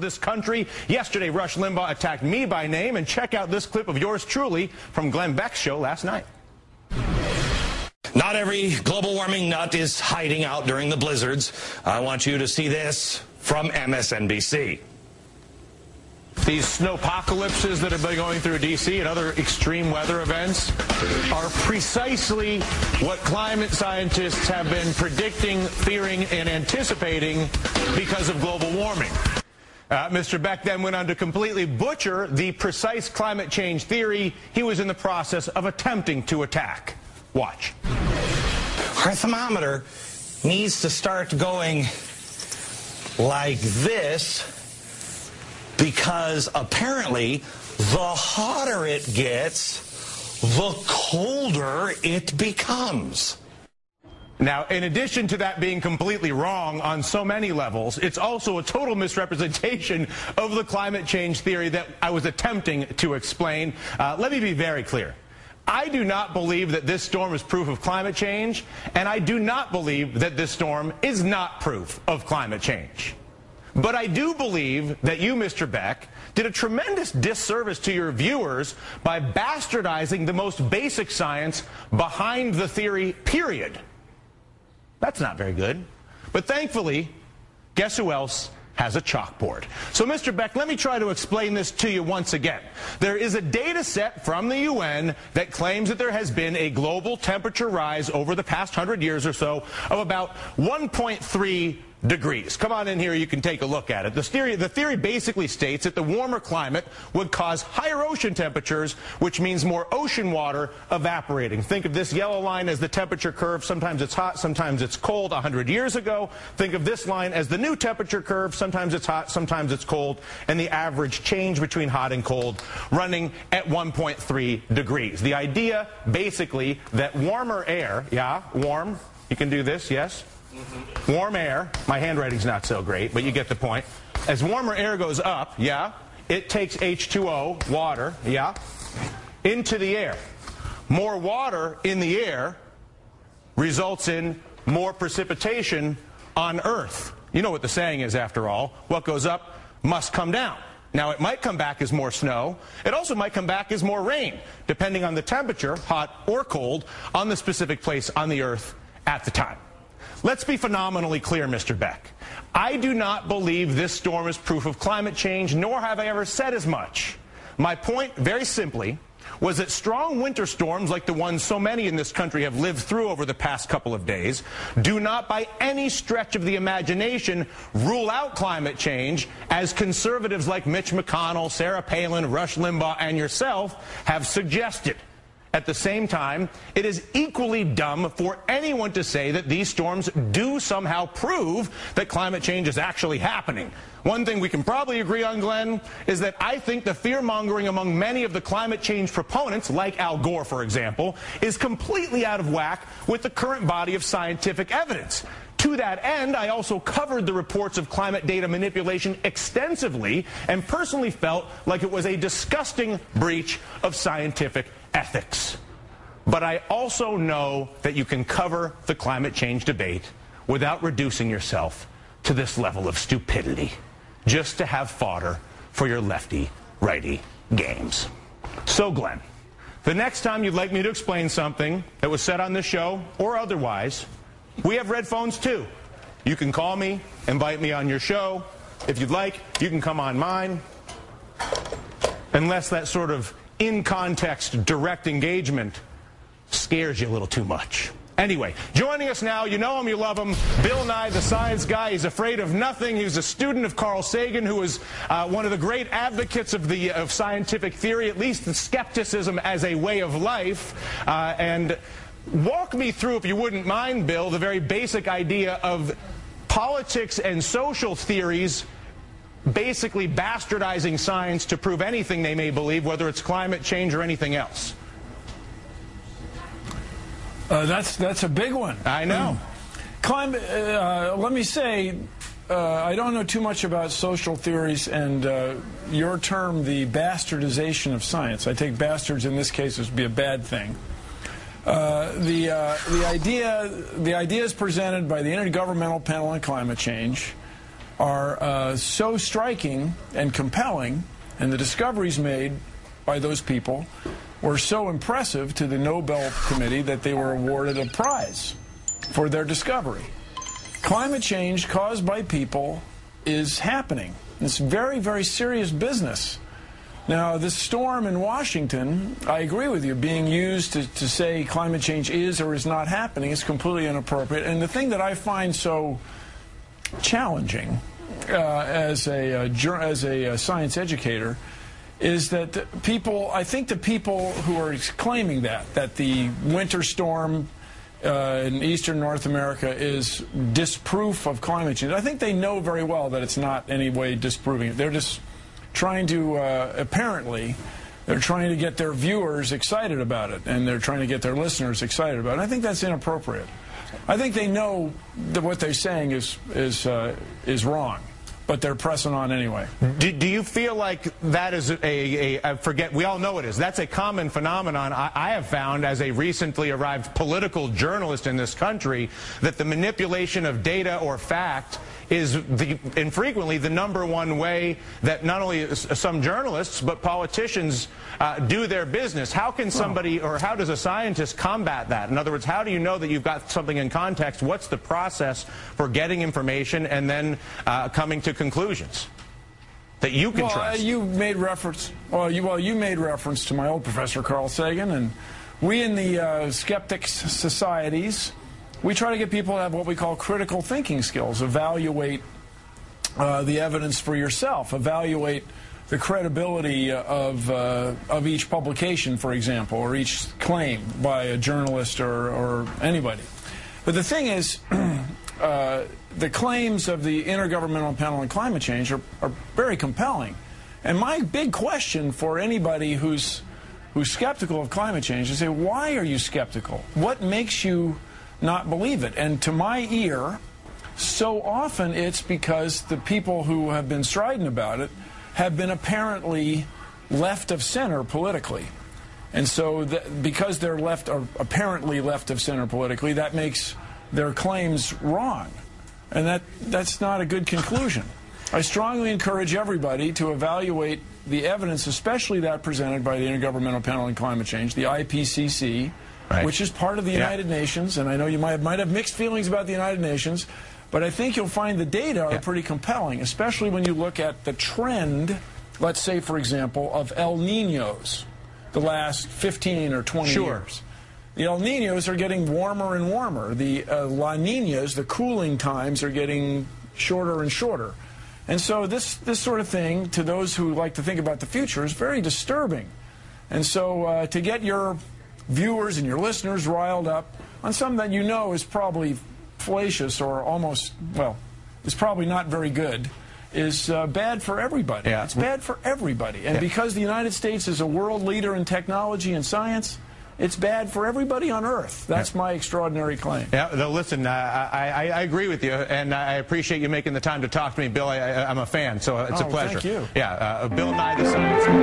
this country. Yesterday, Rush Limbaugh attacked me by name. And check out this clip of yours truly from Glenn Beck's show last night. Not every global warming nut is hiding out during the blizzards. I want you to see this from MSNBC. These snowpocalypses that have been going through D.C. and other extreme weather events are precisely what climate scientists have been predicting, fearing, and anticipating because of global warming. Mr. Beck then went on to completely butcher the precise climate change theory he was in the process of attempting to attack. Watch. Our thermometer needs to start going like this because apparently the hotter it gets, the colder it becomes. Now, in addition to that being completely wrong on so many levels, it's also a total misrepresentation of the climate change theory that I was attempting to explain. Let me be very clear. I do not believe that this storm is proof of climate change, and I do not believe that this storm is not proof of climate change. But I do believe that you, Mr. Beck, did a tremendous disservice to your viewers by bastardizing the most basic science behind the theory, period. That's not very good. But thankfully, guess who else has a chalkboard? So, Mr. Beck, let me try to explain this to you once again. There is a data set from the UN that claims that there has been a global temperature rise over the past 100 years or so of about 1.3 degrees. Come on in here, you can take a look at it. The theory basically states that the warmer climate would cause higher ocean temperatures, which means more ocean water evaporating. Think of this yellow line as the temperature curve. Sometimes it's hot, sometimes it's cold. 100 years ago, think of this line as the new temperature curve. Sometimes it's hot, sometimes it's cold, and the average change between hot and cold running at 1.3 degrees. The idea, basically, that warmer air, yeah, warm, you can do this, yes? Warm air, my handwriting's not so great, but you get the point. As warmer air goes up, yeah, it takes H2O, water, yeah, into the air. More water in the air results in more precipitation on Earth. You know what the saying is, after all. What goes up must come down. Now, it might come back as more snow. It also might come back as more rain, depending on the temperature, hot or cold, on the specific place on the Earth at the time. Let's be phenomenally clear, Mr. Beck. I do not believe this storm is proof of climate change, nor have I ever said as much. My point, very simply, was that strong winter storms like the ones so many in this country have lived through over the past couple of days do not by any stretch of the imagination rule out climate change, as conservatives like Mitch McConnell, Sarah Palin, Rush Limbaugh, and yourself have suggested. At the same time, it is equally dumb for anyone to say that these storms do somehow prove that climate change is actually happening. One thing we can probably agree on, Glenn, is that I think the fear-mongering among many of the climate change proponents, like Al Gore, for example, is completely out of whack with the current body of scientific evidence. To that end, I also covered the reports of climate data manipulation extensively and personally felt like it was a disgusting breach of scientific ethics. But I also know that you can cover the climate change debate without reducing yourself to this level of stupidity, just to have fodder for your lefty-righty games. So, Glenn, the next time you'd like me to explain something that was said on this show or otherwise, we have red phones too. You can call me, invite me on your show. If you'd like, you can come on mine. Unless that sort of in-context direct engagement scares you a little too much. Anyway, joining us now, you know him, you love him, Bill Nye, the science guy. He's afraid of nothing. He's a student of Carl Sagan, who is one of the great advocates of scientific theory, at least the skepticism as a way of life. And walk me through, if you wouldn't mind, Bill, the very basic idea of politics and social theories basically bastardizing science to prove anything they may believe, whether it's climate change or anything else. That's a big one. I know. Let me say, I don't know too much about social theories and your term, the bastardization of science. I take bastards in this case as be a bad thing. The idea is presented by the Intergovernmental Panel on Climate Change are so striking and compelling, and the discoveries made by those people were so impressive to the Nobel Committee that they were awarded a prize for their discovery. Climate change caused by people is happening. It's very, very serious business. Now, this storm in Washington, I agree with you, being used to say climate change is or is not happening is completely inappropriate. And the thing that I find so challenging as a science educator is that people, I think the people who are claiming that the winter storm in eastern North America is disproof of climate change, I think they know very well that it's not any way disproving it. They're just trying to, apparently, they're trying to get their viewers excited about it, and they're trying to get their listeners excited about it. I think that's inappropriate. I think they know that what they're saying is wrong, but they're pressing on anyway. Do you feel like that is we all know it is. That's a common phenomenon I have found as a recently arrived political journalist in this country, that the manipulation of data or fact is infrequently the #1 way that not only some journalists but politicians do their business. How can somebody, or how does a scientist combat that? In other words, how do you know that you've got something in context? What's the process for getting information and then coming to conclusions that you can trust? You made reference. You made reference to my old professor Carl Sagan, and we in the skeptics societies, we try to get people to have what we call critical thinking skills. Evaluate the evidence for yourself. Evaluate the credibility of each publication, for example, or each claim by a journalist or anybody. But the thing is, the claims of the Intergovernmental Panel on Climate Change are very compelling. And my big question for anybody who's skeptical of climate change is, say, why are you skeptical? What makes you not believe it? And to my ear, so often it's because the people who have been strident about it have been apparently left of center politically. And so because they're apparently left of center politically, that makes their claims wrong. And that's not a good conclusion. I strongly encourage everybody to evaluate the evidence, especially that presented by the Intergovernmental Panel on Climate Change, the IPCC, right, which is part of the United Nations. And I know you might have mixed feelings about the United Nations, but I think you'll find the data are pretty compelling, especially when you look at the trend, let's say, for example, of El Niños the last 15 or 20 years. The El Niños are getting warmer and warmer. The La Niñas, the cooling times, are getting shorter and shorter. And so this sort of thing, to those who like to think about the future, is very disturbing. And so to get your viewers and your listeners riled up on something that you know is probably fallacious or almost, well, is probably not very good, is bad for everybody. Yeah. It's bad for everybody. And because the United States is a world leader in technology and science, it's bad for everybody on Earth. That's my extraordinary claim. Yeah, no, listen, I agree with you, and I appreciate you making the time to talk to me, Bill. I'm a fan, so it's a pleasure. Thank you. Yeah, Bill Nye, the Science Guy.